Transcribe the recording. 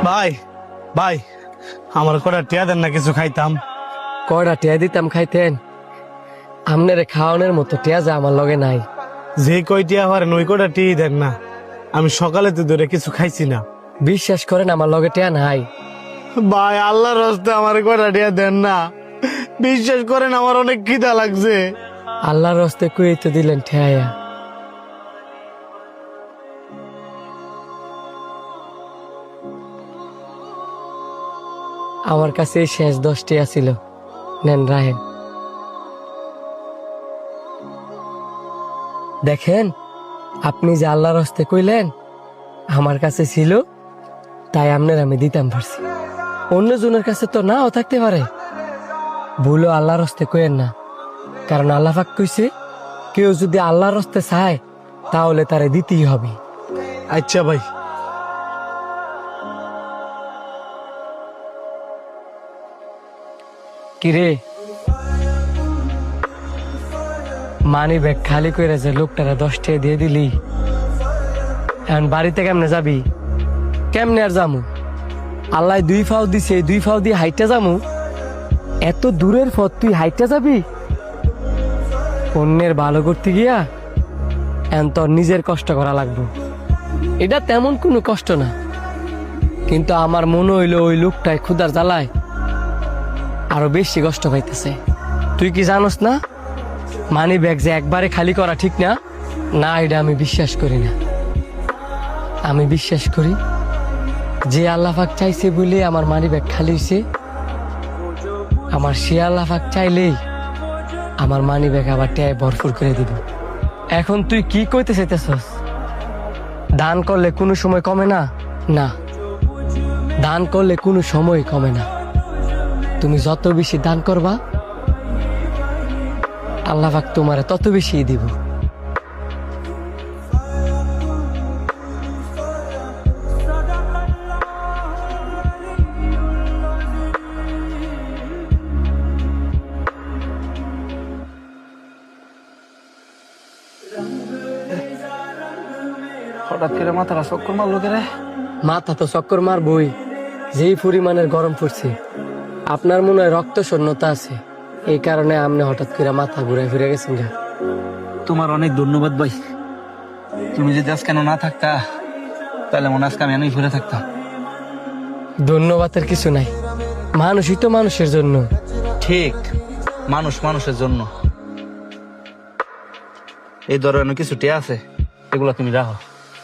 ভাই ভাই আমার কটা টিয়া দেন না, কিছু খাইতাম। কয়টা টিয়া দিতাম খাইতেন? আমনের খাওয়ানোর মতো টিয়া যা আমার লগে নাই। যে কই টিয়া পারেন ওই কটা টিয়া দেন না, আমি সকালে তো ধরে কিছু খাইছি না। বিশ্বাস করেন আমার লগে টিয়া নাই। ভাই আল্লাহর রাস্তে আমার কটা টিয়া দেন না, বিশ্বাস করেন আমার অনেক খিদা লাগছে। আল্লাহর হস্তে কুই তো দিলেন ঠেয়া। আমার কাছে এই শেষ 10 টিয়া ছিল, নেন রাহেন। দেখেন, আপনি যে আল্লাহর হস্তে কইলেন আমার কাছে ছিল, তাই আপনার আমি দিতাম পারছি। অন্য জনের কাছে তো নাও থাকতে পারে। ভুলও আল্লাহর হস্তে কইেন না, কারণ আল্লাহ পাক কইছে কেউ যদি আল্লাহর হস্তে চায় তাহলে তারে দিতেই হবে। আচ্ছা ভাই। কিরে, মানি ব্যাগ খালি করে যে লোকটারা 10 টাকা দিয়ে দিলি, এখন বাড়িতে কেমনে যাবি? কেমনে আর যামু? আল্লাহ 2 ফাও দিছে, এই 2 ফাও দিয়ে হাইটটা যামু? এত দূরের পথ তুই হাইটটা যাবি? অন্যের ভালো করতে গিয়া এখন তোর নিজের কষ্ট করা লাগবে। এটা তেমন কোনো কষ্ট না, কিন্তু আমার মনে হইলো ওই লোকটায় ক্ষুধার জ্বালায় আরো বেশি কষ্ট পাইতেছে। তুই কি জানোস না মানি ব্যাগ যে একবারে খালি করা ঠিক না? না, এটা আমি বিশ্বাস করি না। আমি বিশ্বাস করি যে আল্লাহ পাক চাইছে বলে আমার মানি ব্যাগ খালি হইছে, আমার সে আল্লাহ পাক চাইলেই আমার মানি ব্যাগ আবার টেয় ভরপুর করে দিব। এখন তুই কি কইতে চাইতেছস? দান করলে কোনো সময় কমে না? না, দান করলে কোনো সময় কমে না। তুমি যত বেশি দান করবা আল্লাহ পাক তোমারে তত বেশি দিব। হঠাৎ করে মাথাটা চক্কর মারলো কে রে? মাথা তো চক্কর মারবই, যেই পরিমাণের গরম পড়ছে। আপনার মনে হয় রক্ত শূন্যতা আছে, এই কারণে আপনি হঠাৎ করে মাথা ঘুরে ফিরে গেছেন। যা, তোমার অনেক ধন্যবাদ ভাই। তুমি যদি আজ কেন না থাকতা তাহলে মনে আজকে আমি অনেক ঘুরে থাকতাম। ধন্যবাদের কিছু নাই, মানুষই তো মানুষের জন্য। ঠিক, মানুষ মানুষের জন্য। এই ধরনের কিছু টিয়া আছে, এগুলো তুমি রাখো।